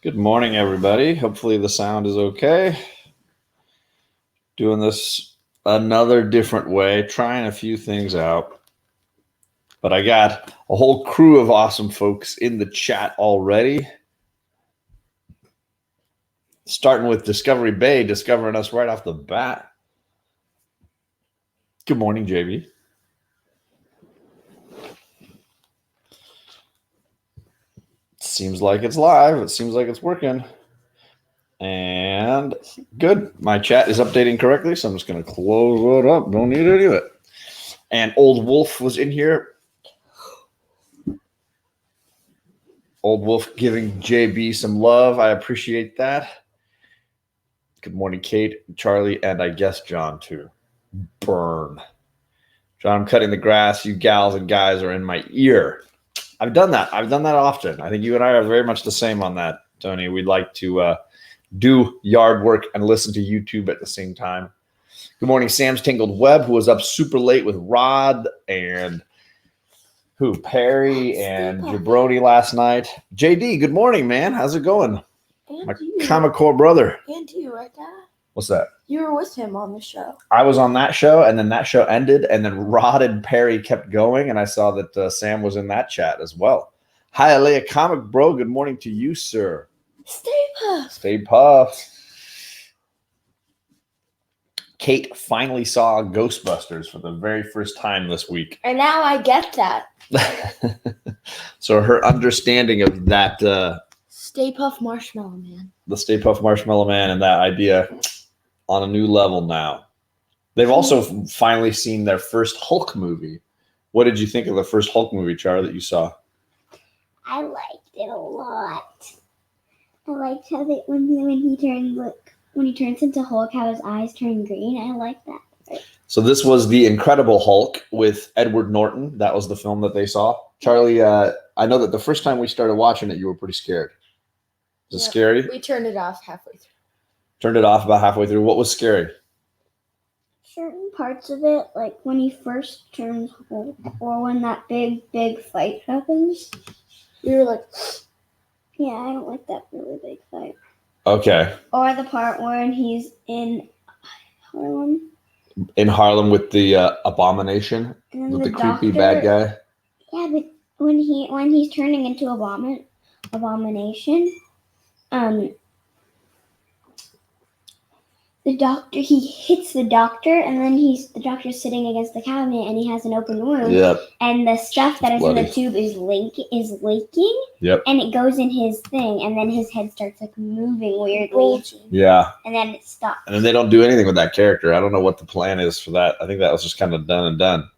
Good morning, everybody. Hopefully the sound is okay. Doing this another different way, trying a few things out. But I got a whole crew of awesome folks in the chat already. Starting with Discovery Bay, discovering us right off the bat. Good morning, JB. Seems like it's live. It seems like it's working. And good. My chat is updating correctly, so I'm just going to close it up. Don't need any of it. And Old Wolf was in here. Old Wolf giving JB some love. I appreciate that. Good morning, Kate, Charlie, and I guess John, too. Burn. John, I'm cutting the grass. You gals and guys are in my ear. I've done that. I've done that often. I think you and I are very much the same on that, Tony. We'd like to do yard work and listen to YouTube at the same time. Good morning, Sam's Tangled Web, who was up super late with Rod and Perry and Jabroni last night. JD, good morning, man. How's it going? And My you. Comic Core brother. And you, right, Dad? What's that? You were with him on the show. I was on that show, and then that show ended, and then Rod and Perry kept going, and I saw that Sam was in that chat as well. Hi, Alea Comic Bro. Good morning to you, sir. Stay puft. Stay puft. Kate finally saw Ghostbusters for the very first time this week. And now I get that. So her understanding of that, Stay Puft Marshmallow Man. the Stay Puft Marshmallow Man and that idea on a new level now. They've also finally seen their first Hulk movie. What did you think of the first Hulk movie, Char, that you saw? I liked it a lot. I liked how they when he turns into Hulk, how his eyes turn green. I like that. So this was The Incredible Hulk with Edward Norton. That was the film that they saw. Charlie, I know that the first time we started watching it, you were pretty scared. Was it scary? We turned it off halfway through. Turned it off about halfway through. What was scary? Certain parts of it, like when he first turns Hulk, or when that big fight happens. We were like, Yeah, I don't like that really big fight. Okay. Or the part when he's in Harlem. In Harlem with the Abomination, And then with the doctor, creepy bad guy. Yeah, but when he's turning into Abomination, the doctor, he hits the doctor, and then the doctor's sitting against the cabinet, and he has an open wound. Yep. And the stuff that is in Bloody. the tube is leaking. Yep. And it goes in his thing, and then his head starts like moving weirdly, bulging. Yeah. and then it stops. And then they don't do anything with that character. I don't know what the plan is for that. I think that was just kind of done and done.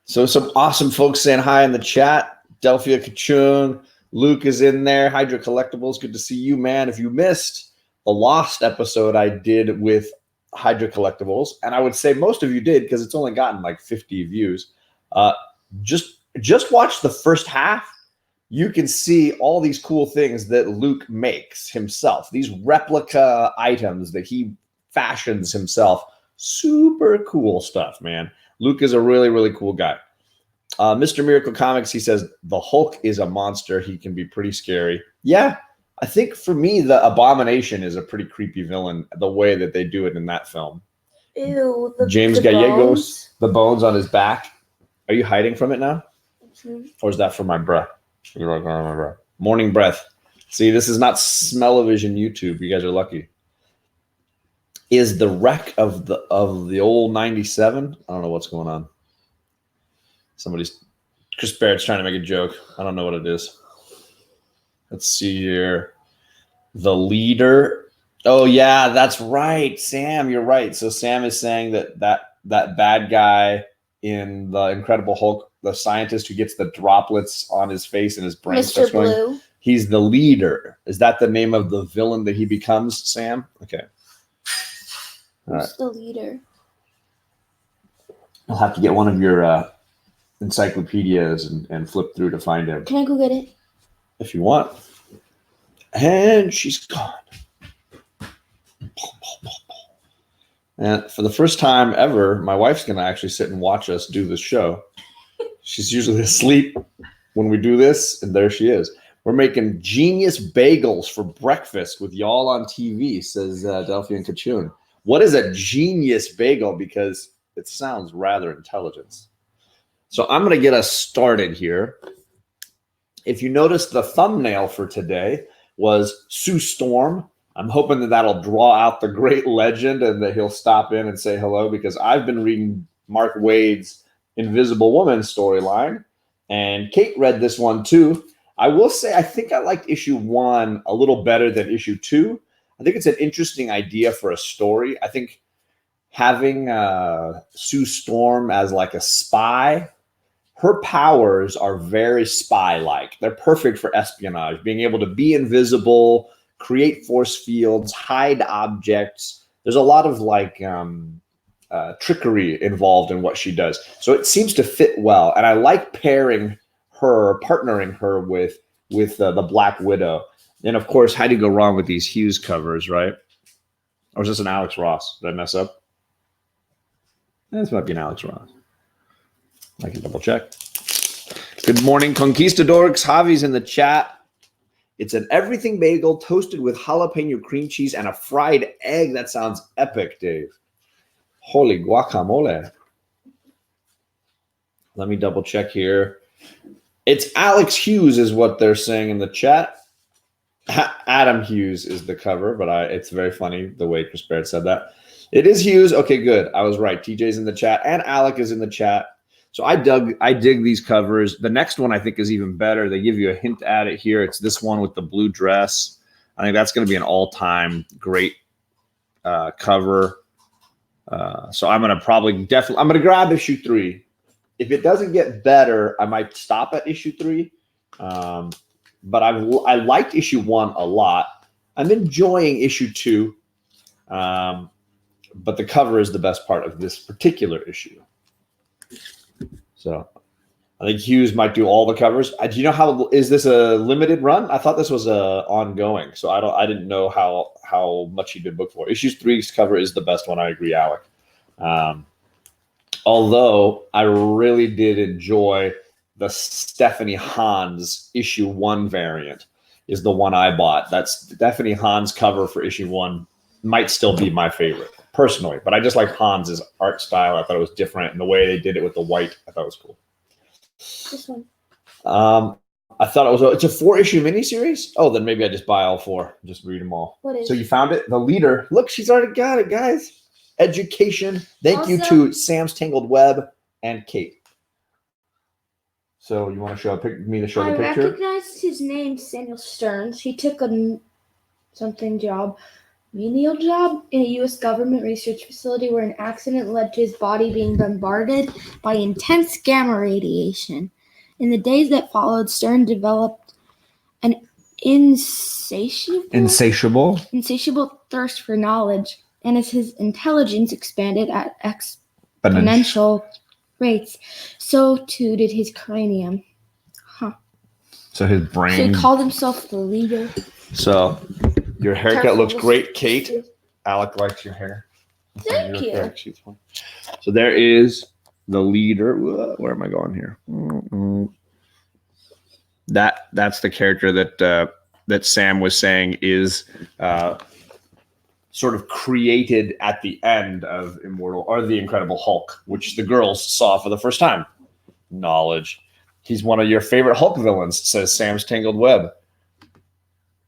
So some awesome folks saying hi in the chat. Delphia Kachung, Luke is in there. Hydra Collectibles, good to see you, man. If you missed the Lost episode I did with Hydra Collectibles, and I would say most of you did because it's only gotten like 50 views. Just watch the first half. You can see all these cool things that Luke makes himself. These replica items that he fashions himself. Super cool stuff, man. Luke is a really, really cool guy. Mr. Miracle Comics, he says, the Hulk is a monster. He can be pretty scary. Yeah, I think for me, the Abomination is a pretty creepy villain, the way that they do it in that film. Ew. James Gallegos, the bones on his back. Are you hiding from it now? Mm-hmm. Or is that for my breath? You're like, oh, my breath. Morning breath. See, this is not Smell-O-Vision YouTube. You guys are lucky. Is the wreck of the old 97? I don't know what's going on. Chris Barrett's trying to make a joke. I don't know what it is. Let's see here. The leader. Oh, yeah, that's right. Sam, you're right. So Sam is saying that bad guy in the Incredible Hulk, the scientist who gets the droplets on his face and his brain starts Mr. going, Blue. he's the leader. Is that the name of the villain that he becomes, Sam? Okay. All right. Who's the leader? I'll have to get one of your encyclopedias and flip through to find him Can I go get it? if you want. And she's gone. And for the first time ever, my wife's going to actually sit and watch us do this show. She's usually asleep when we do this, and there she is. We're making genius bagels for breakfast with y'all on TV, says Delphi and Kachun. What is a genius bagel? Because it sounds rather intelligent. So I'm going to get us started here. If you notice, the thumbnail for today was Sue Storm. I'm hoping that that'll draw out the great legend and that he'll stop in and say hello, because I've been reading Mark Waid's Invisible Woman storyline, and Kate read this one too. I will say I think I liked issue 1 a little better than issue 2. I think it's an interesting idea for a story. I think having Sue Storm as like a spy, her powers are very spy-like. They're perfect for espionage, being able to be invisible, create force fields, hide objects. There's a lot of like trickery involved in what she does. So it seems to fit well. And I like partnering her with the Black Widow. And of course, how do you go wrong with these Hughes covers, right? Or is this an Alex Ross? Did I mess up? This might be an Alex Ross. I can double check. Good morning, Conquistadors. Javi's in the chat. It's an everything bagel toasted with jalapeno cream cheese and a fried egg. That sounds epic, Dave. Holy guacamole. Let me double check here. It's Alex Hughes is what they're saying in the chat. Adam Hughes is the cover, but it's very funny the way Chris Barrett said that. It is Hughes. Okay, good. I was right. TJ's in the chat and Alec is in the chat. So I dig these covers. The next one I think is even better. They give you a hint at it here. It's this one with the blue dress. I think that's going to be an all-time great cover. So I'm going to grab issue 3. If it doesn't get better, I might stop at issue 3. But I liked issue 1 a lot. I'm enjoying issue 2. But the cover is the best part of this particular issue. So I think Hughes might do all the covers. Do you know is this a limited run? I thought this was ongoing. So I didn't know how much he did book for. Issue 3's cover is the best one. I agree, Alec. Although I really did enjoy the Stephanie Hans issue 1 variant is the one I bought. That's Stephanie Hans cover for issue 1 might still be my favorite personally, but I just like Hans's art style. I thought it was different, and the way they did it with the white, I thought it was cool. This one. I thought it's a 4-issue miniseries. Oh, then maybe I just buy all 4, just read them all. What is? So you found it? The leader. Look, she's already got it, guys. Education. Thank you to Sam's Tangled Web and Kate. So you want to show the picture? I recognized his name, Samuel Stearns. He took a menial job in a U.S. government research facility where an accident led to his body being bombarded by intense gamma radiation. In the days that followed, Stern developed an insatiable thirst for knowledge, and as his intelligence expanded at exponential rates, so too did his cranium. So his brain. So he called himself the leader. So your haircut looks great, Kate. Alec likes your hair. Thank you. So there is the leader. Where am I going here? That's the character that Sam was saying is sort of created at the end of Immortal or the Incredible Hulk, which the girls saw for the first time. Knowledge. He's one of your favorite Hulk villains, says Sam's Tangled Web.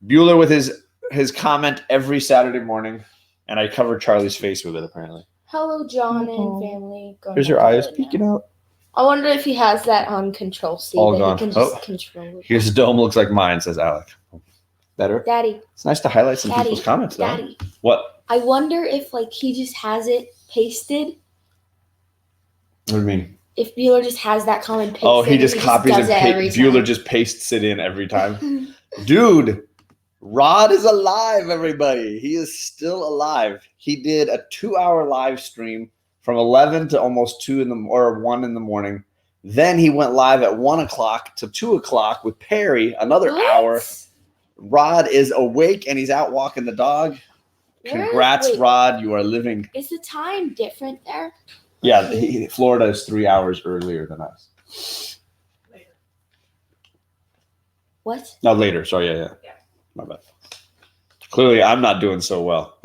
Bueller with his comment every Saturday morning, and I cover Charlie's face with it apparently. Hello, John and family. Here's your eyes peeking out. I wonder if he has that on Control C. All that gone. He can just control it. His dome looks like mine, says Alec. Better? Daddy. It's nice to highlight some people's comments, though. Daddy. What? I wonder if he just has it pasted. What do you mean? If Bueller just has that comment pasted. Oh, he just copies and pastes. Bueller just pastes it in every time. Dude, Rod is alive, everybody. He is still alive. He did a 2-hour live stream from 11 to almost 1 in the morning. Then he went live at 1 o'clock to 2 o'clock with Perry, another hour. Rod is awake and he's out walking the dog. Congrats, Rod. You are living. Is the time different there? Yeah, Florida is 3 hours earlier than us. What? No, later. Sorry, yeah. My bad. Clearly, I'm not doing so well.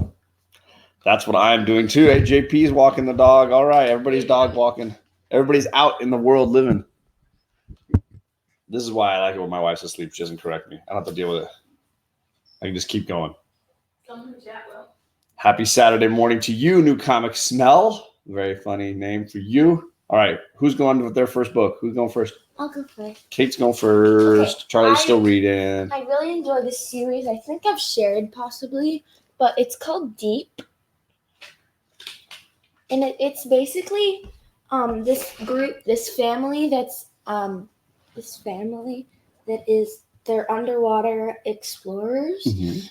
That's what I'm doing too. Hey, JP's walking the dog. All right, everybody's dog walking. Everybody's out in the world living. This is why I like it when my wife's asleep. She doesn't correct me. I don't have to deal with it. I can just keep going. Happy Saturday morning to you, New Comic Smell. Very funny name for you. All right, who's going with their first book? Who's going first? I'll go first. Kate's going first. Okay, Charlie's still reading. I really enjoy this series. I think I've shared possibly, but it's called Deep. And it's basically this family they're underwater explorers,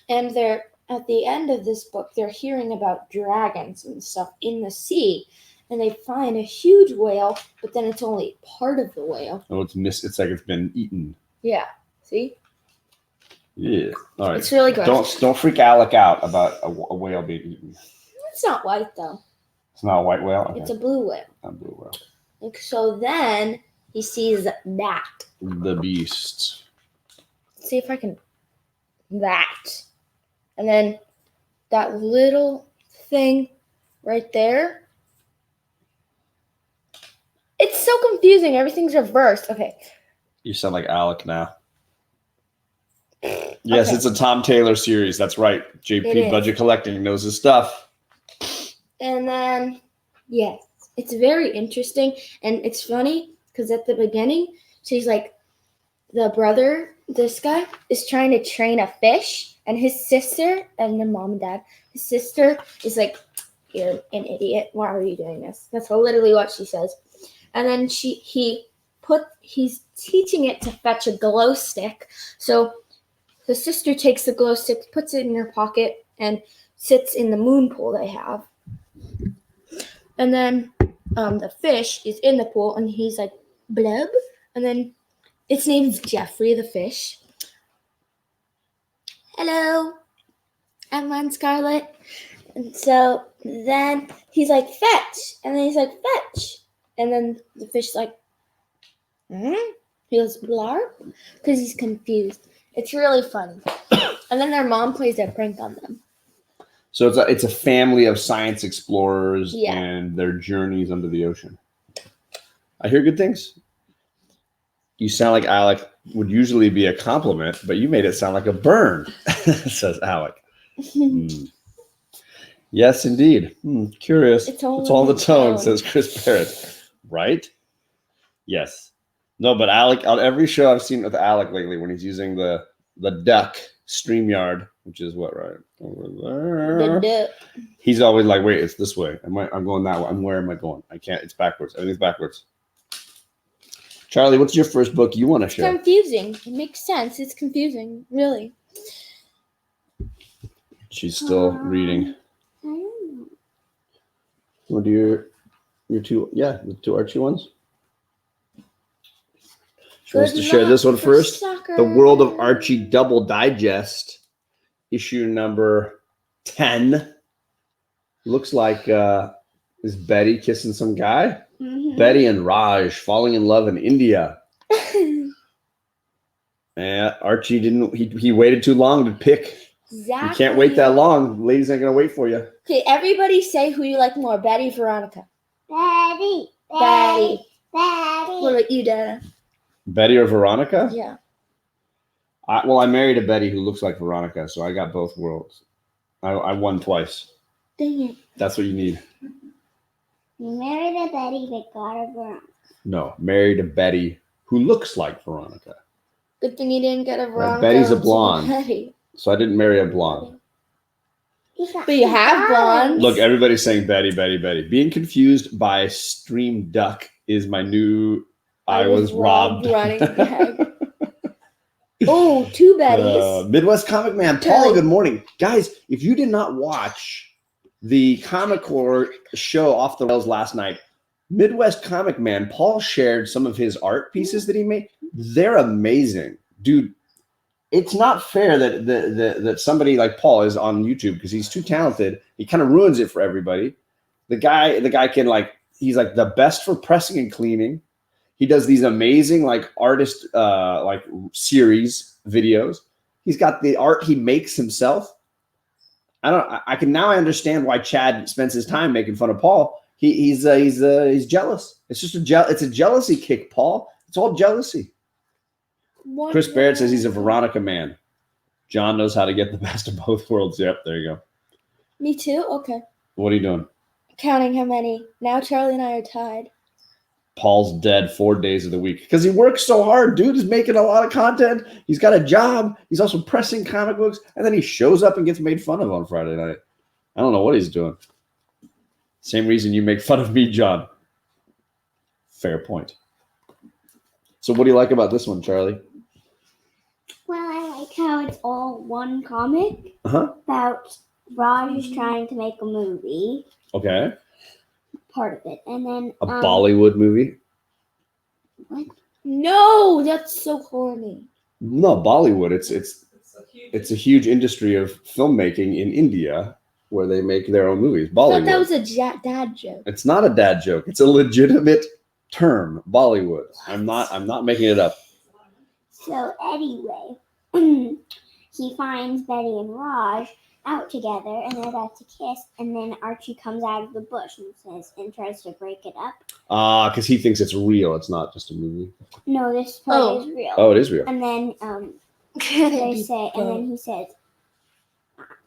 and they're at the end of this book they're hearing about dragons and stuff in the sea, and they find a huge whale, but then it's only part of the whale. Oh, it's like it's been eaten. Yeah, see? Yeah. All right. It's really gross. Don't freak Alec out about a whale being eaten. It's not white though. It's not a white whale. Okay. It's a blue whale. A blue whale. Like, so then he sees that. The beast. Let's see if I can. That. And then that little thing right there. It's so confusing. Everything's reversed. Okay. You sound like Alec now. Yes, Okay. It's a Tom Taylor series. That's right. It JP is. Budget Collecting knows his stuff. And then, yes, it's very interesting. And it's funny because at the beginning, she's like, the brother, this guy, is trying to train a fish. And his sister, and the mom and dad, his sister is like, you're an idiot. Why are you doing this? That's literally what she says. And then he's teaching it to fetch a glow stick. So the sister takes the glow stick, puts it in her pocket, and sits in the moon pool they have. And then the fish is in the pool, and he's like, blub. And then its name's Jeffrey the fish. Hello, I'm on Scarlet. And so then he's like, fetch. And then he's like, fetch. And then the fish's like, He goes, blarb? Because he's confused. It's really funny. And then their mom plays a prank on them. So it's a family of science explorers Yeah. and their journeys under the ocean. I hear good things. You sound like Alec would usually be a compliment, but you made it sound like a burn, says Alec. Yes, indeed. Curious. It's all the in the tone, tone. says Chris Barrett. Right? Yes. No, but Alec, on every show I've seen with Alec lately, when he's using the duck StreamYard, which is what, right? Over there. He's always like, wait, it's this way. I'm going that way. Where am I going? I can't. It's backwards. Everything's backwards. Charlie, what's your first book you want to It's share? confusing. It makes sense. It's confusing, really. She's still reading. I don't know. What do your two? Yeah, the two Archie ones. She wants to share this one first. The World of Archie Double Digest, issue number 10. Looks like is Betty kissing some guy? Mhm. Betty and Raj falling in love in India. And Archie didn't. He waited too long to pick. Exactly. You can't wait that long. Ladies ain't gonna wait for you. Okay, everybody say who you like more, Betty, Veronica. Betty. Betty. Betty. What about you, Dana? Betty or Veronica? Yeah. I married a Betty who looks like Veronica, so I got both worlds. I won twice. Dang it. That's what you need. You married a Betty but got a Veronica. No, married a Betty who looks like Veronica. Good thing you didn't get a Veronica. Betty's a it's blonde. Betty. So I didn't marry a blonde. But you have blondes. Look, everybody's saying Betty, Betty, Betty. Being confused by Stream Duck is my new I was robbed. running gag. Oh, two Bettys. Midwest Comic Man, Paul, Charlie. good morning. Guys, if you did not watch the Comic Core show Off the Rails last night, Midwest Comic Man, Paul shared some of his art pieces that he made. They're amazing. Dude, it's not fair that somebody like Paul is on YouTube because he's too talented. He kind of ruins it for everybody. The guy can he's like the best for pressing and cleaning. He does these amazing artist series videos. He's got the art he makes himself. I understand why Chad spends his time making fun of Paul. He's jealous. It's just it's a jealousy kick, Paul. It's all jealousy. Chris Barrett says he's a Veronica man. John knows how to get the best of both worlds. Yep, there you go. Me too? Okay. What are you doing? Counting how many. Now Charlie and I are tied. Paul's dead 4 days of the week because he works so hard. Dude is making a lot of content. He's got a job. He's also pressing comic books. And then he shows up and gets made fun of on Friday night. I don't know what he's doing. Same reason you make fun of me, John. Fair point. So what do you like about this one, Charlie? Well, I like how it's all one comic Uh-huh. about Raj trying to make a movie, Okay. part of it, and then A Bollywood movie? No, that's so corny. No, Bollywood. It's a huge industry of filmmaking in India where they make their own movies. I thought that Bollywood. was a dad joke. It's not a dad joke. It's a legitimate term, Bollywood. I'm not making it up. So anyway, he finds Betty and Raj out together, and they're about to kiss, and then Archie comes out of the bush and tries to break it up. Because he thinks it's real. It's not just a movie. No, this part is real. Oh, it is real. And then they say, and then he says,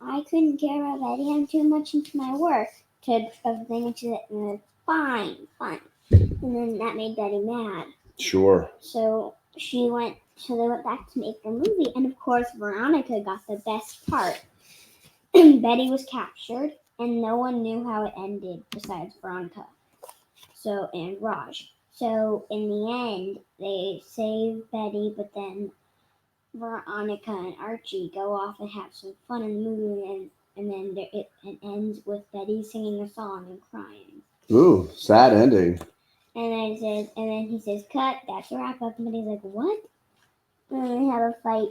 "I couldn't care about Betty. I'm too much into my work." Fine. And then that made Betty mad. Sure. So they went back to make the movie, and of course Veronica got the best part. Betty was captured, and no one knew how it ended besides Veronica. And Raj. So in the end, they save Betty, but then Veronica and Archie go off and have some fun in the movie, and then it ends with Betty singing a song and crying. Ooh, sad ending. And then he says, "Cut, that's a wrap up." And Betty's like, "What?" And then they have a fight.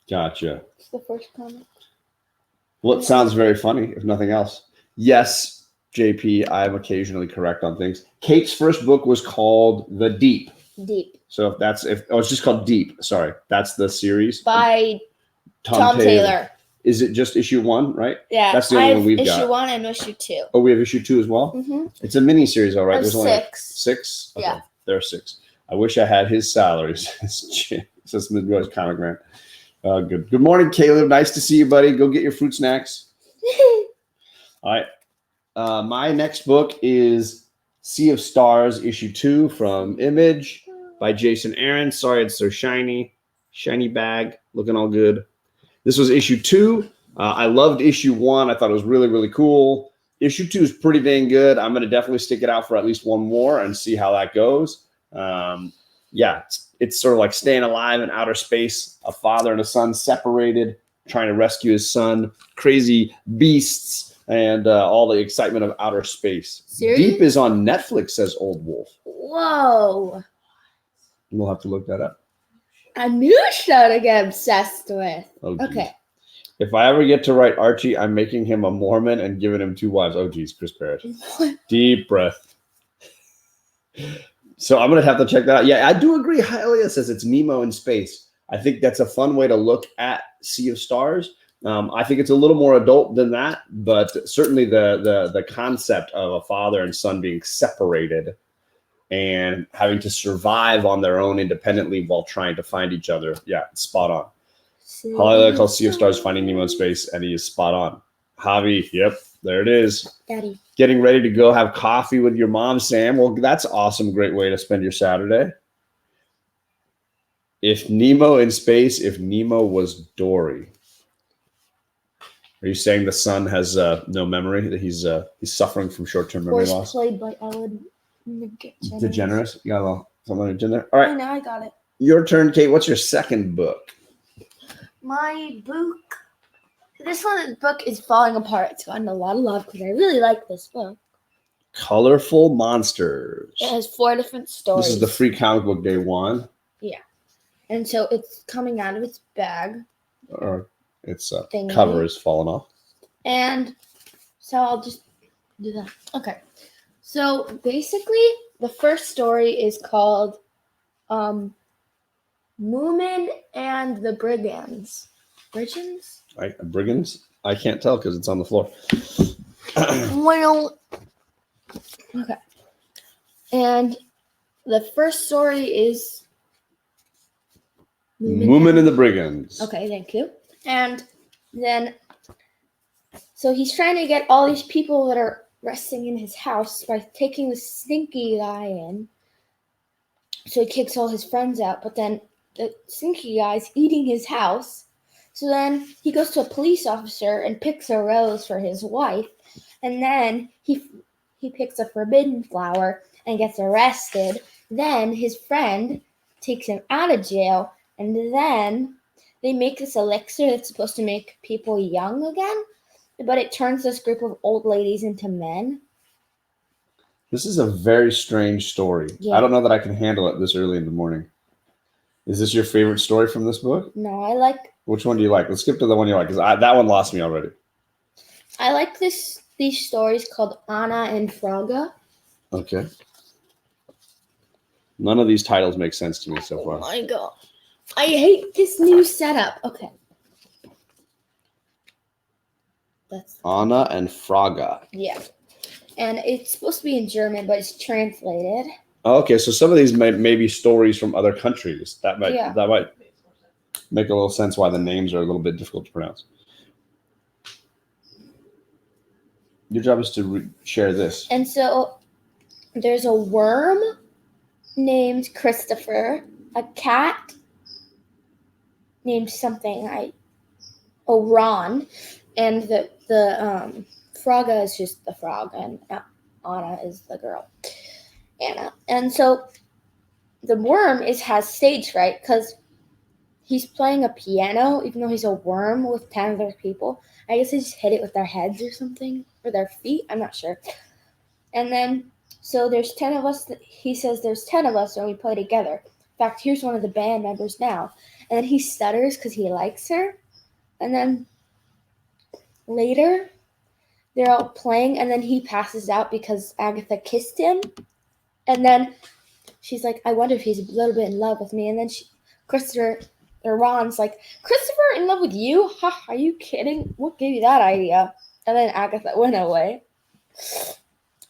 Gotcha. It's the first comic. Well, it sounds very funny, if nothing else. Yes, JP, I'm occasionally correct on things. Kate's first book was called The Deep. Deep. So it's just called Deep. Sorry, that's the series By Tom Taylor. Is it just issue 1, right? Yeah. That's the only one we've got. Issue 1 and issue 2. Oh, we have issue 2 as well? Mm-hmm. It's a mini series, all right? There's only 6. 6? Okay. Yeah. There are 6. I wish I had his salaries. Says Midwest Comic Grant. Good. Good morning, Caleb. Nice to see you, buddy. Go get your fruit snacks. All right. My next book is Sea of Stars, issue 2 from Image by Jason Aaron. Sorry, it's so shiny. Shiny bag. Looking all good. This was issue 2. I loved issue 1. I thought it was really, really cool. Issue 2 is pretty dang good. I'm going to definitely stick it out for at least one more and see how that goes. It's sort of like staying alive in outer space. A father and a son separated, trying to rescue his son. Crazy beasts and all the excitement of outer space. Seriously? Deep is on Netflix, says Old Wolf. Whoa. We'll have to look that up. A new show to get obsessed with. Oh, geez. Okay. If I ever get to write Archie, I'm making him a Mormon and giving him 2 wives. Oh, geez, Chris Barrett. Deep breath. So I'm going to have to check that out. Yeah, I do agree. Hylia says it's Nemo in space. I think that's a fun way to look at Sea of Stars. I think it's a little more adult than that, but certainly the concept of a father and son being separated and having to survive on their own independently while trying to find each other. Yeah, spot on. Hylia calls Sea of Stars Finding Nemo in Space, and he is spot on. Javi, yep, there it is. Daddy. Getting ready to go have coffee with your mom, Sam. Well, that's awesome. Great way to spend your Saturday. If Nemo in space, if Nemo was Dory. Are you saying the son has no memory, that he's suffering from short-term memory Voice loss? played by Ellen DeGeneres. DeGeneres? You got a little something in there? All right, Now I got it. your turn, Kate. What's your second book? My book. This book is falling apart. It's gotten a lot of love because I really like this book. Colorful Monsters. It has 4 different stories. This is the free comic book day 1. And so it's coming out of its bag. Or its Thingy. cover is falling off. And so I'll just do that. Okay. So basically, the first story is called Moomin and the Brigands. Brigands? Brigands? I can't tell because it's on the floor. Well, okay. And the first story is Moomin and the Brigands. Okay, thank you. And then, so he's trying to get all these people that are resting in his house by taking the stinky guy in. So he kicks all his friends out, but then the stinky guy's eating his house. So then he goes to a police officer and picks a rose for his wife. And then he picks a forbidden flower and gets arrested. Then his friend takes him out of jail. And then they make this elixir that's supposed to make people young again. But it turns this group of old ladies into men. This is a very strange story. Yeah. I don't know that I can handle it this early in the morning. Is this your favorite story from this book? No, I like Which one do you like? Let's skip to the one you like, because that one lost me already. these stories called Anna and Fraga. Okay. None of these titles make sense to me so Oh far. my god. I hate this new setup. Okay. That's Anna and Fraga. yeah. And it's supposed to be in German, but it's translated. Oh, okay, so some of these may be stories from other countries. That might make a little sense why the names are a little bit difficult to pronounce. Your job is to share this. And so there's a worm named Christopher, a cat named something Ron, and the Fraga is just the frog, and Anna is the girl, Anna. And so the worm has stage fright because he's playing a piano, even though he's a worm with 10 other people. I guess they just hit it with their heads or something, or their feet. I'm not sure. And then, so there's 10 of us. He says there's 10 of us, and we play together. In fact, here's one of the band members now. And then he stutters because he likes her. And then later, they're all playing, and then he passes out because Agatha kissed him. And then she's like, I wonder if he's a little bit in love with me. And then Ron's like, Christopher in love with you? Ha, are you kidding? What gave you that idea? And then Agatha went away.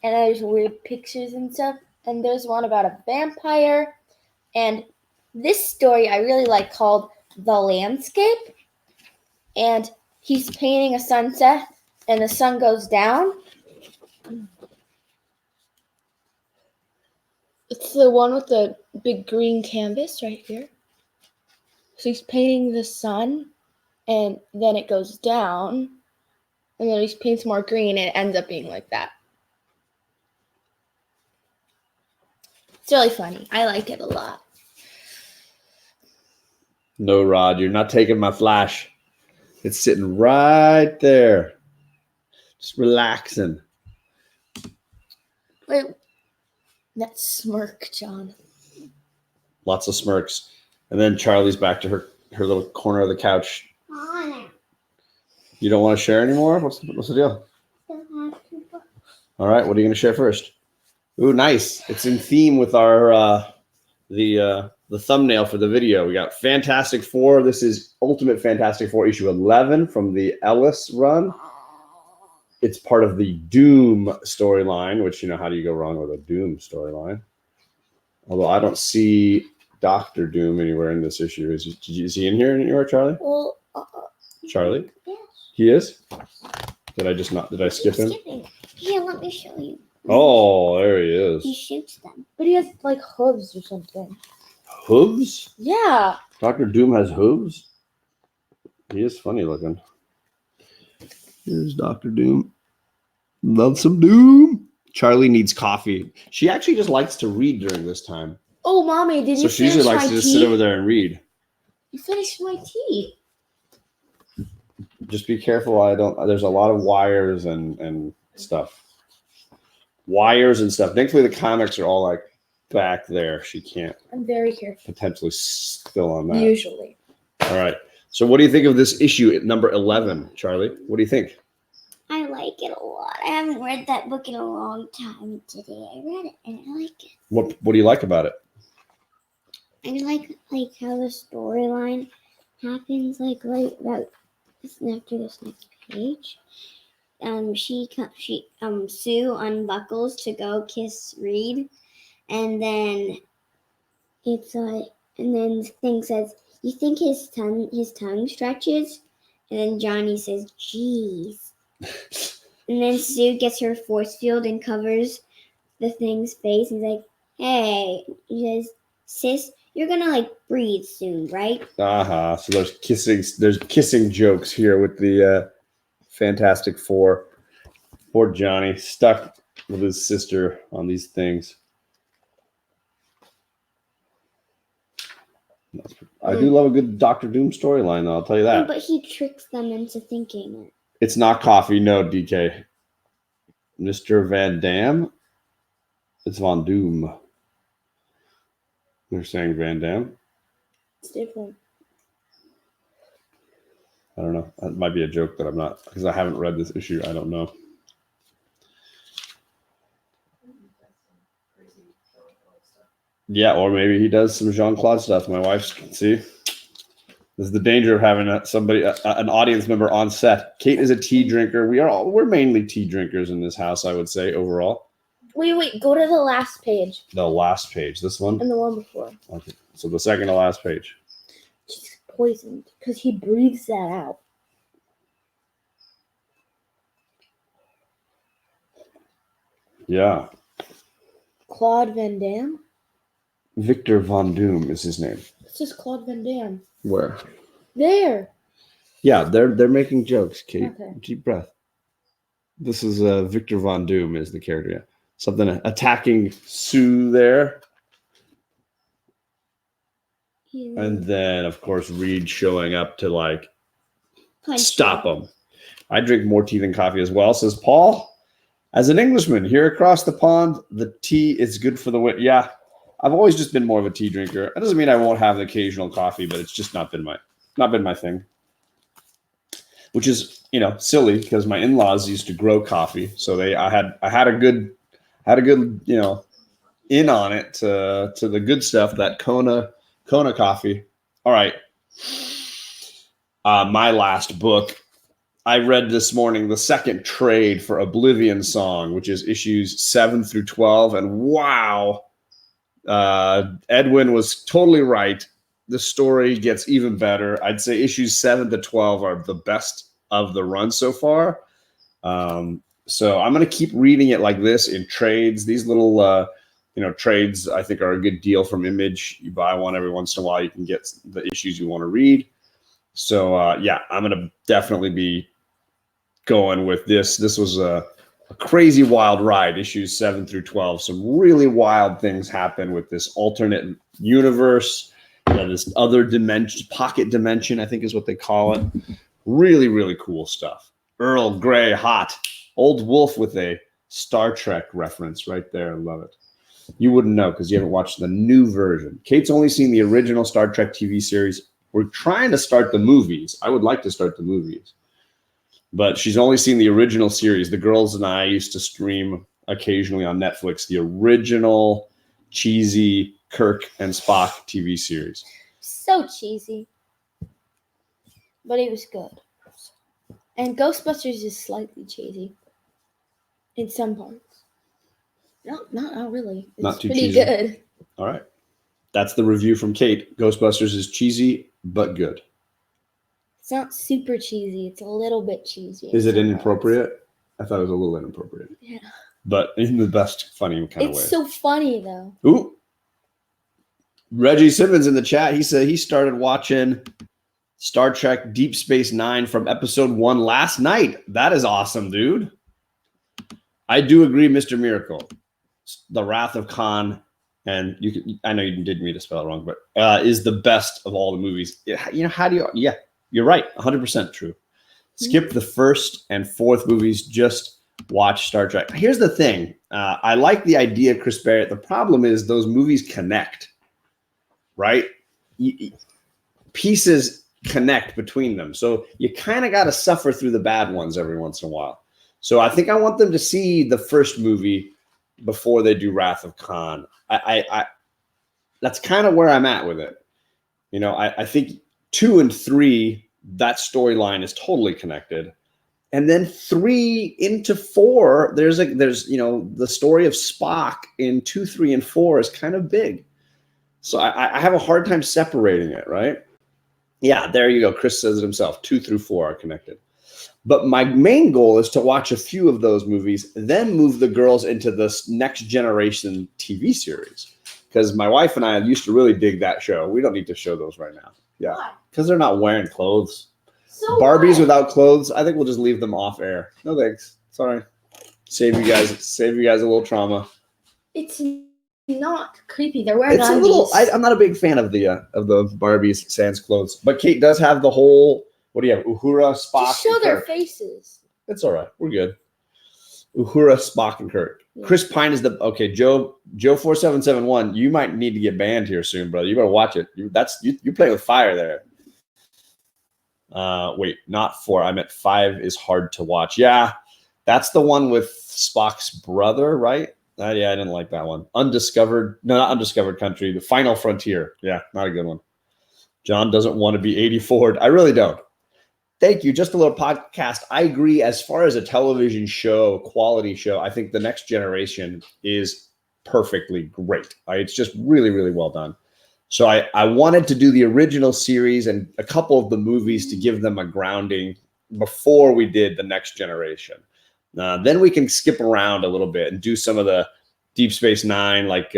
And then there's weird pictures and stuff. And there's one about a vampire. And this story I really like called The Landscape. And he's painting a sunset. And the sun goes down. It's the one with the big green canvas right here. So he's painting the sun, and then it goes down, and then he paints more green, and it ends up being like that. It's really funny. I like it a lot. No, Rod, you're not taking my flash. It's sitting right there. Just relaxing. Wait, that smirk, John. Lots of smirks. And then Charlie's back to her little corner of the couch. Anna. You don't want to share anymore? What's the deal? Still have two books. All right, what are you going to share first? Ooh, nice. It's in theme with our the thumbnail for the video. We got Fantastic Four. This is Ultimate Fantastic Four issue 11 from the Ellis run. It's part of the Doom storyline, which, how do you go wrong with a Doom storyline? Although I don't see Dr. Doom anywhere in this issue. Is he in here anywhere, Charlie? Well, Charlie? Yes. He is? Did I skip him? Skipping. Here, let me show you. Oh, there he He is. shoots them. but he has like hooves or something. Hooves? Yeah. Dr. Doom has hooves? He is funny looking. Here's Dr. Doom. Love some Doom. Charlie needs coffee. She actually just likes to read during this time. Oh, Mommy, did So you she usually finish likes my to just sit tea? over there and read. You finished my tea. Just be careful. There's a lot of wires and stuff. Wires and stuff. Thankfully, the comics are all like back there. She can't I'm very careful. potentially spill on that. Usually. All right. So what do you think of this issue at number 11, Charlie? What do you think? I like it a lot. I haven't read that book in a long time. Today I read it and I like it. What do you like about it? I like how the storyline happens right about after this next page. Sue unbuckles to go kiss Reed, and then it's and then the thing says, "You think his tongue stretches?" And then Johnny says, "Jeez." And then Sue gets her force field and covers the thing's face. And he's like, "Hey," he says, "Sis, you're gonna breathe soon, right?" So there's kissing jokes here with the Fantastic Four. Poor Johnny, stuck with his sister on these things. I do love a good Doctor Doom storyline, though, I'll tell you that. But he tricks them into thinking it. It's not coffee, no, DK. Mr. Van Dam? It's Von Doom. They're saying Van Dam? It's different. I don't know. That might be a joke, but I'm not, because I haven't read this issue. I don't know. Yeah, or maybe he does some Jean-Claude stuff. My wife can see. This is the danger of having an audience member on set. Kate is a tea drinker. We're mainly tea drinkers in this house, I would say, overall. Wait. Go to the last page. The last page. This one? And the one before. Okay. So the second to last page. She's poisoned because he breathes that out. Yeah. Claude Van Damme? Victor Von Doom is his name. It's just Claude Van Damme. Where? There. Yeah, they're making jokes, Kate. Okay. Deep breath. This is Victor Von Doom is the character. Yeah. Something attacking Sue there. Yeah. And then, of course, Reed showing up to Punch stop him. him. I drink more tea than coffee as well, says Paul. As an Englishman here across the pond, the tea is good for the wit. Yeah, I've always just been more of a tea drinker. That doesn't mean I won't have the occasional coffee, but it's just not been my thing. Which is, silly because my in-laws used to grow coffee, so I had a good in on it to the good stuff, that Kona coffee. All right. My last book, I read this morning the second trade for Oblivion Song, which is issues 7 through 12. And wow, Edwin was totally right. The story gets even better. I'd say issues 7 to 12 are the best of the run so far. So I'm going to keep reading it like this in trades. These little, trades I think are a good deal from Image. You buy one every once in a while, you can get the issues you want to read. So I'm going to definitely be going with this. This was a crazy wild ride, issues 7 through 12. Some really wild things happen with this alternate universe, this other dimension, pocket dimension, I think is what they call it. Really, really cool stuff. Earl Grey, hot. Old Wolf with a Star Trek reference right there. I love it. You wouldn't know because you haven't watched the new version. Kate's only seen the original Star Trek TV series. We're trying to start the movies. I would like to start the movies. But she's only seen the original series. The girls and I used to stream occasionally on Netflix the original cheesy Kirk and Spock TV series. So cheesy. But it was good. And Ghostbusters is slightly cheesy. In some parts. Not really. It's Not too pretty cheesy. good. All right. That's the review from Kate. Ghostbusters is cheesy, but good. It's not super cheesy. It's a little bit cheesy. Is it in some inappropriate? parts. I thought it was a little inappropriate. Yeah. But in the best funny kind of way. It's so funny, though. Ooh. Reggie Simmons in the chat, he said he started watching Star Trek Deep Space Nine from episode 1 last night. That is awesome, dude. I do agree, Mr. Miracle. The Wrath of Khan, and I know you didn't mean to spell it wrong, but is the best of all the movies. You're right. 100% true. Skip the first and fourth movies. Just watch Star Trek. Here's the thing. I like the idea, Chris Barrett. The problem is those movies connect, right? Pieces connect between them. So you kind of got to suffer through the bad ones every once in a while. So I think I want them to see the first movie before they do Wrath of Khan. that's kind of where I'm at with it. You know, I think 2 and 3, that storyline is totally connected. And then 3 into 4, there's the story of Spock in 2, 3, and 4 is kind of big. So I have a hard time separating it, right? Yeah, there you go. Chris says it himself. 2 through 4 are connected. But my main goal is to watch a few of those movies, then move the girls into this Next Generation TV series. Because my wife and I used to really dig that show. We don't need to show those right now. Yeah, because they're not wearing clothes. So Barbies without clothes, I think we'll just leave them off air. No thanks. Sorry. Save you guys a little trauma. It's not creepy. They're wearing It's a undies. little. I'm not a big fan of the Barbies sans clothes, but Kate does have the whole. What do you have? Uhura, Spock. Just show and their Kirk. faces. It's all right. We're good. Uhura, Spock, and Kirk. Yeah. Chris Pine is the okay. Joe 4771. You might need to get banned here soon, brother. You better watch it. You're playing with fire there. Wait, not 4. I meant 5 is hard to watch. Yeah, that's the one with Spock's brother, right? Yeah, I didn't like that one. Undiscovered, no, not Undiscovered Country. The Final Frontier. Yeah, not a good one. John doesn't want to be 84. I really don't. Thank you. Just a little podcast. I agree. As far as a television show, quality show, I think The Next Generation is perfectly great. It's just really, really well done. So I wanted to do the original series and a couple of the movies to give them a grounding before we did The Next Generation. Then we can skip around a little bit and do some of the Deep Space Nine, like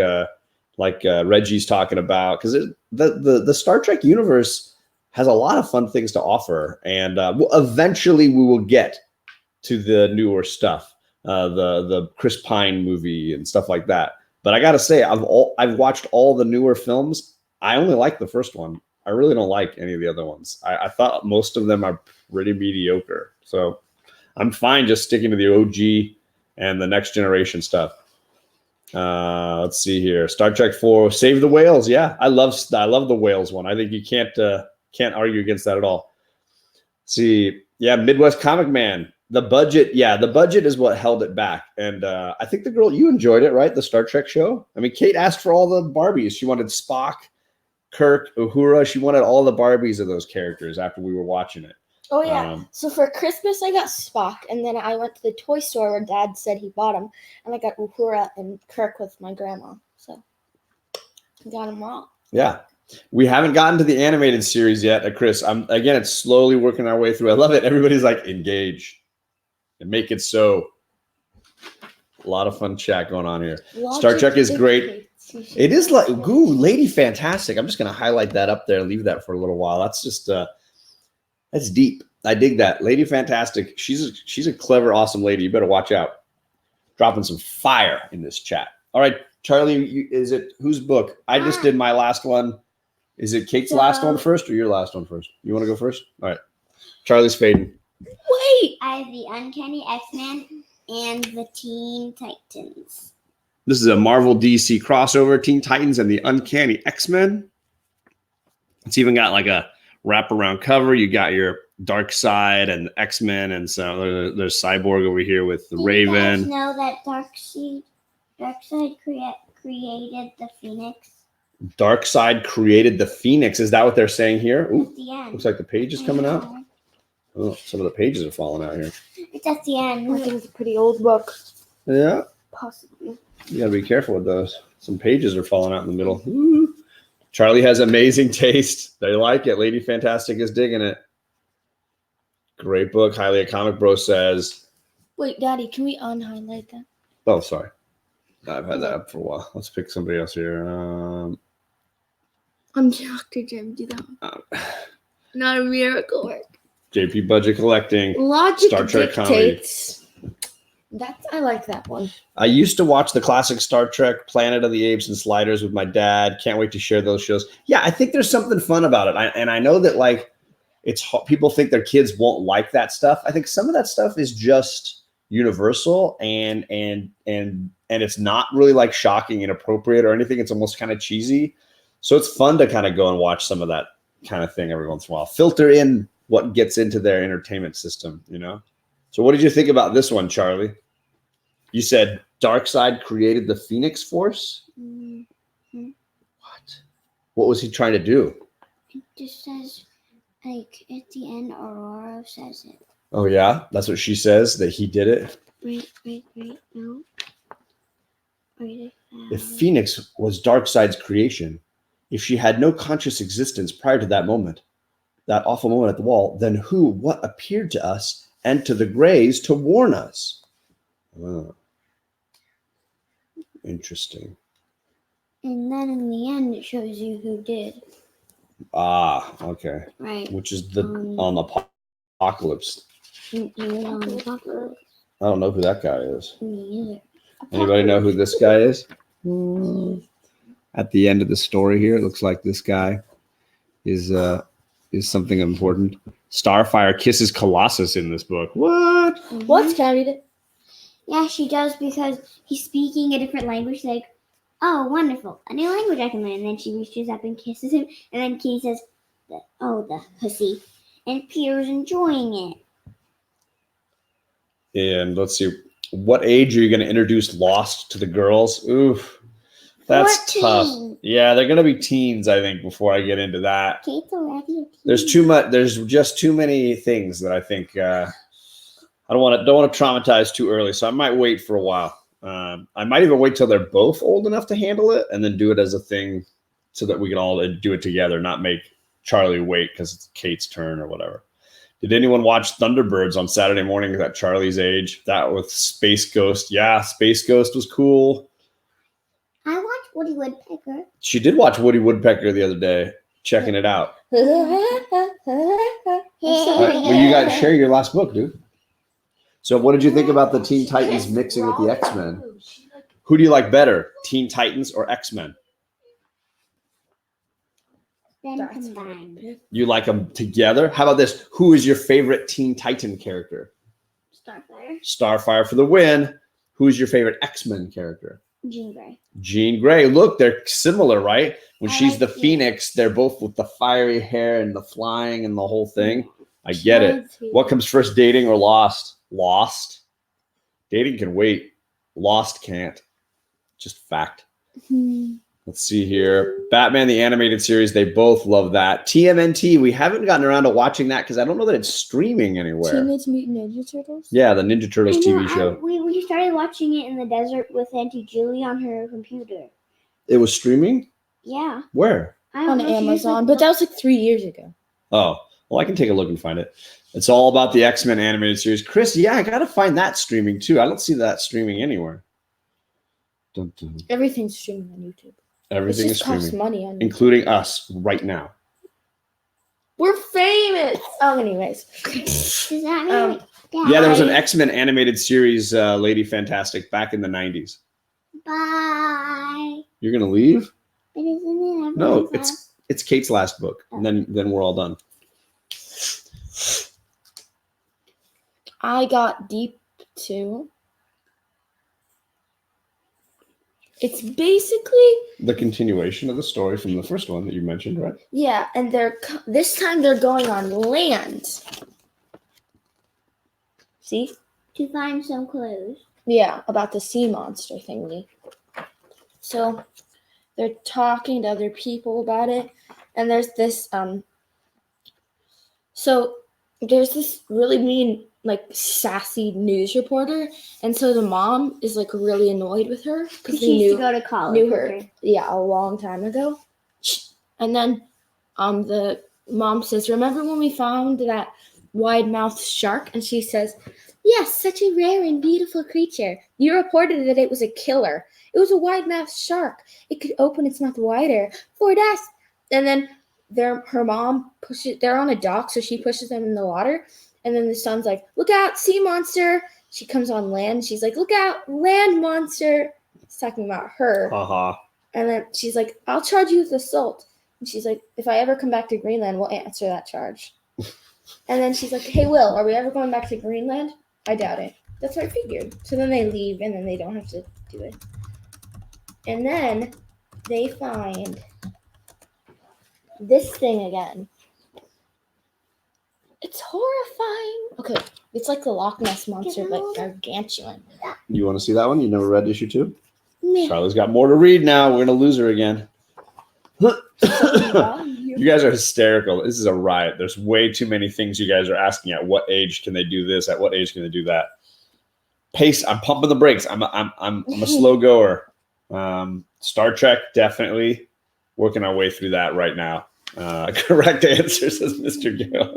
Reggie's talking about, because the Star Trek universe has a lot of fun things to offer, and eventually we will get to the newer stuff, the Chris Pine movie and stuff like that. But I gotta say, I've watched all the newer films. I only like the first one. I really don't like any of the other ones. I thought most of them are pretty mediocre. So I'm fine just sticking to the OG and the Next Generation stuff. Let's see here. Star Trek 4, Save the Whales. Yeah, I love the whales one. I think you can't argue against that at all. See, yeah, Midwest Comic Man. The budget is what held it back. And I think the girl, you enjoyed it, right? The Star Trek show. I mean, Kate asked for all the Barbies. She wanted Spock, Kirk, Uhura. She wanted all the Barbies of those characters after we were watching it. Oh yeah. So for Christmas I got Spock, and then I went to the toy store where Dad said he bought them, and I got Uhura and Kirk with my grandma. So I got them all. Yeah. We haven't gotten to the animated series yet, Chris. Again, it's slowly working our way through. I love it. Everybody's like, engage and make it so. A lot of fun chat going on here. Star Trek is great. It is like, Lady Fantastic. I'm just going to highlight that up there, leave that for a little while. That's just, that's deep. I dig that. Lady Fantastic. She's a clever, awesome lady. You better watch out. Dropping some fire in this chat. All right, Charlie, is it whose book? I just did my last one. Is it Kate's last one first or your last one first? You want to go first? All right. Charlie's fading. Wait. I have the Uncanny X-Men and the Teen Titans. This is a Marvel DC crossover, Teen Titans and the Uncanny X-Men. It's even got like a wraparound cover. You got your Dark Side and X-Men, and so there's Cyborg over here with the Raven. You guys know that Darkseid created the Phoenix? Darkseid created the Phoenix. Is that what they're saying here? Ooh, At the end. looks like the page is coming out. Oh, some of the pages are falling out here. It's at the end. I think it's a pretty old book. Yeah, Possibly. you gotta be careful with those. Some pages are falling out in the middle. Ooh. Charlie has amazing taste. They like it. Lady Fantastic is digging it. Great book. Highly a Comic Bro says. Wait, Daddy, can we unhighlight that? Oh, sorry. I've had that up for a while. Let's pick somebody else here. I'm Dr. Jim. Do that one. Not a miracle work. JP Budget Collecting. Logic Star Trek dictates. I like that one. I used to watch the classic Star Trek, Planet of the Apes and Sliders with my dad. Can't wait to share those shows. Yeah, I think there's something fun about it. And I know that like people think their kids won't like that stuff. I think some of that stuff is just universal and it's not really like shocking, inappropriate or anything. It's almost kind of cheesy. So it's fun to kind of go and watch some of that kind of thing every once in a while. Filter in what gets into their entertainment system, you know? So what did you think about this one, Charlie? You said Darkseid created the Phoenix Force? Mm-hmm. What? What was he trying to do? It just says, like, at the end, Aurora says it. Oh yeah, that's what she says, that he did it. Wait, no. Wait, If Phoenix was Darkseid's creation, if she had no conscious existence prior to that moment, that awful moment at the wall, then what appeared to us and to the Greys to warn us? Oh. Interesting. And then in the end, it shows you who did. Ah, okay. Right. Which is on the Apocalypse. I don't know who that guy is. Me either. Anybody know who this guy is? At the end of the story here, it looks like this guy is something important. Starfire kisses Colossus in this book. What? What? Can I read it? Yeah, she does, because he's speaking a different language. Like, oh, wonderful, a new language I can learn. And then she reaches up and kisses him, and then Kitty says, the pussy, and Peter's enjoying it. And let's see, what age are you going to introduce Lost to the girls? Oof, that's 14. tough. Yeah, they're going to be teens, I think, before I get into that. Kate's already a teen. There's too much. There's just too many things that I think I don't want to traumatize too early. So I might wait for a while. I might even wait till they're both old enough to handle it, and then do it as a thing, so that we can all do it together, not make Charlie wait because it's Kate's turn or whatever. Did anyone watch Thunderbirds on Saturday morning at Charlie's age? That with Space Ghost. Yeah, Space Ghost was cool. I watched Woody Woodpecker. She did watch Woody Woodpecker the other day, checking it out. Well, you guys share your last book, dude. So what did you think about the Teen Titans mixing with the X-Men? Who do you like better, Teen Titans or X-Men? Then combined. You like them together? How about this? Who is your favorite Teen Titan character? Starfire. Starfire for the win. Who is your favorite X-Men character? Jean Grey. Jean Grey. Look, they're similar, right? When I she's like the it. Phoenix, they're both with the fiery hair and the flying and the whole thing. I get it. What comes first, dating or Lost? Lost. Dating can wait. Lost can't. Just fact. Let's see here. Batman, the animated series, they both love that. TMNT, we haven't gotten around to watching that because I don't know that it's streaming anywhere. Teenage Mutant Ninja Turtles? Yeah, the Ninja Turtles TV show. We started watching it in the desert with Auntie Julie on her computer. It was streaming? Yeah. Where? I don't On know, she was Amazon, like- but that was like 3 years ago. Oh, well, I can take a look and find it. It's all about the X-Men animated series. Chris, yeah, I got to find that streaming too. I don't see that streaming anywhere. Dun, dun. Everything's streaming on YouTube. Everything It is just costs streaming, money on YouTube. including us right now. We're famous. Oh, anyways. Does that mean Um, Yeah, there was an Bye. X-Men animated series, Lady Fantastic, back in the 90s. bye? You're going to leave? But isn't it No, everyone's it's Kate's last book. And then we're all done. I got deep too. It's basically The continuation of the story from the first one that you mentioned, right? yeah, and this time they're going on land. See? to find some clues? Yeah, about the sea monster thingy. So they're talking to other people about it, and there's this so there's this really mean, like, sassy news reporter, and so the mom is like really annoyed with her because She they used to knew go to college. knew with her a long time ago. And then the mom says, remember when we found that wide-mouthed shark? And she says, yes, such a rare and beautiful creature. You reported that it was a killer. It was a wide-mouthed shark. It could open its mouth wider for us. And then her mom pushes, they're on a dock, so she pushes them in the water. And then the son's like, look out, sea monster. She comes on land. She's like, look out, land monster. It's talking about her. Haha. And then she's like, I'll charge you with assault. And she's like, if I ever come back to Greenland, we'll answer that charge. And then she's like, hey, Will, are we ever going back to Greenland? I doubt it. That's what I figured. So then they leave, and then they don't have to do it. And then they find this thing again. It's horrifying. Okay, it's like the Loch Ness Monster, but gargantuan. You want to see that one? You never read issue 2? Meh. Charlie's got more to read now. We're going to lose her again. You guys are hysterical. This is a riot. There's way too many things you guys are asking. At what age can they do this? At what age can they do that? Pace. I'm pumping the brakes. I'm a slow goer. Star Trek, definitely working our way through that right now. Correct answer, says Mr. Gale.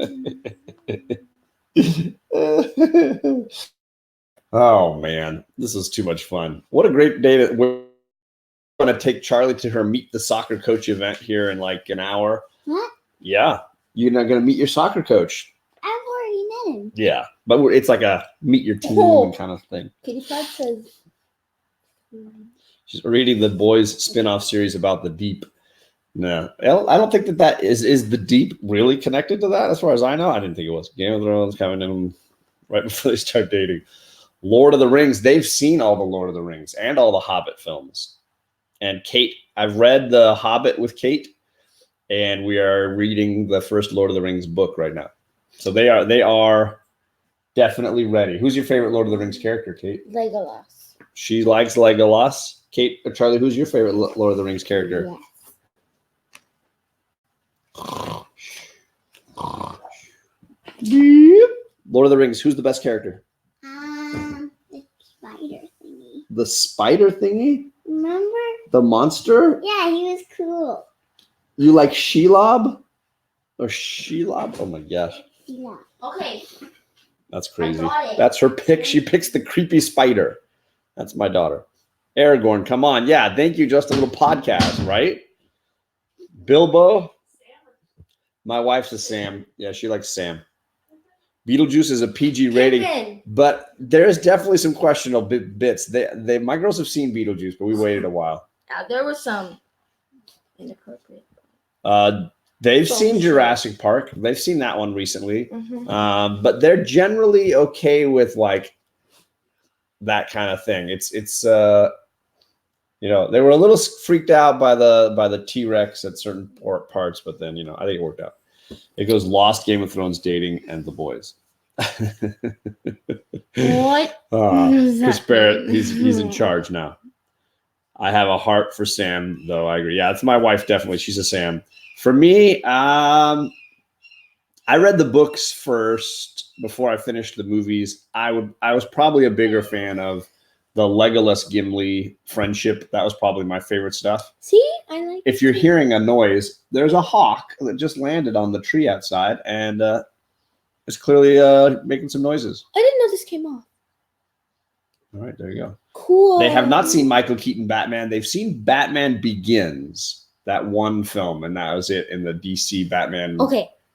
Oh man, this is too much fun. What a great day that we're going to take Charlie to her meet the soccer coach event here in like an hour. What? Yeah, you're not going to meet your soccer coach. I've already met him. Yeah, but it's like a meet your team kind of thing. Kitty Flag says. She's reading the Boys spin-off series about the Deep. No, I don't think that is the Deep really connected to that. As far as I know, I didn't think it was. Game of Thrones coming in right before they start dating. Lord of the Rings. They've seen all the Lord of the Rings and all the Hobbit films. And Kate, I've read The Hobbit with Kate, and we are reading the first Lord of the Rings book right now. So they are definitely ready. Who's your favorite Lord of the Rings character, Kate? Legolas. She likes Legolas. Kate or Charlie, who's your favorite Lord of the Rings character? Yes. Lord of the Rings, who's the best character? The spider thingy. The spider thingy? Remember? The monster? Yeah, he was cool. You like Shelob? Or Shelob? Oh my gosh. Yeah. Okay. That's crazy. got it. That's her pick. She picks the creepy spider. That's my daughter. Aragorn, come on. Yeah, thank you. Just a little podcast, right? Bilbo? My wife's a Sam. Yeah, she likes Sam. Beetlejuice is a PG rating, but there's definitely some questionable bits. My girls have seen Beetlejuice, but we waited a while. There was some inappropriate. They've seen Jurassic Park. They've seen that one recently. Mm-hmm. But they're generally okay with like that kind of thing. It's they were a little freaked out by the T-Rex at certain parts, but then I think it worked out. It goes Lost, Game of Thrones, dating, and The Boys. What? Chris Barrett, he's in charge now. I have a heart for Sam, though. I agree. Yeah, it's my wife. Definitely, she's a Sam. For me, I read the books first before I finished the movies. I was probably a bigger fan of the Legolas Gimli friendship. That was probably my favorite stuff. See, I like. If you're hearing a noise, there's a hawk that just landed on the tree outside, and it's clearly making some noises. I didn't know this came off. All right, there you go. Cool. They have not seen Michael Keaton Batman. They've seen Batman Begins, that one film, and that was it in the DC Batman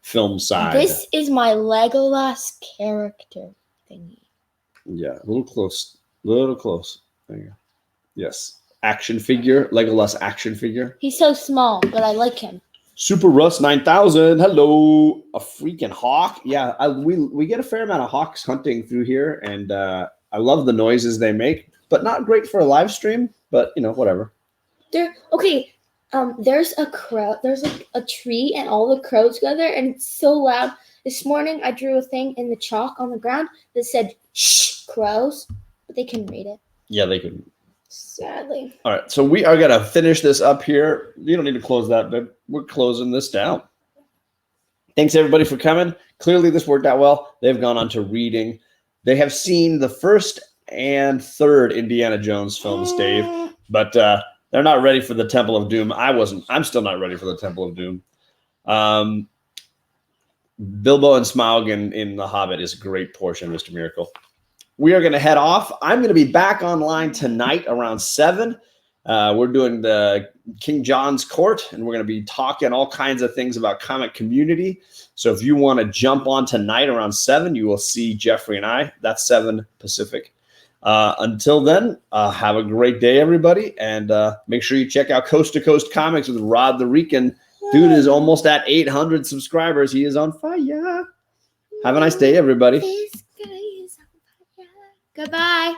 film side. This is my Legolas character thingy. Yeah, a little close. There you go. Yes. Action figure, Legolas action figure. He's so small, but I like him. Super Russ 9000. Hello. A freaking hawk. Yeah, we get a fair amount of hawks hunting through here, and I love the noises they make, but not great for a live stream, but whatever. There's a crow. There's like a tree and all the crows together, and it's so loud. This morning I drew a thing in the chalk on the ground that said "shh, crows," but they couldn't read it. Yeah, they could. Sadly. All right, so we are gonna finish this up here. You don't need to close that, but we're closing this down. Thanks everybody for coming. Clearly this worked out well. They've gone on to reading. They have seen the first and third Indiana Jones films, Dave, but they're not ready for the Temple of Doom. I'm still not ready for the Temple of Doom. Bilbo and Smaug in The Hobbit is a great portion, Mr. Miracle. We are going to head off. I'm going to be back online tonight around 7. We're doing the King John's Court, and we're going to be talking all kinds of things about comic community. So if you want to jump on tonight around 7, you will see Jeffrey and I. That's 7 Pacific. Until then, have a great day, everybody. And make sure you check out Coast to Coast Comics with Rod the Rican. Dude is almost at 800 subscribers. He is on fire. Have a nice day, everybody. This guy is on fire. Goodbye.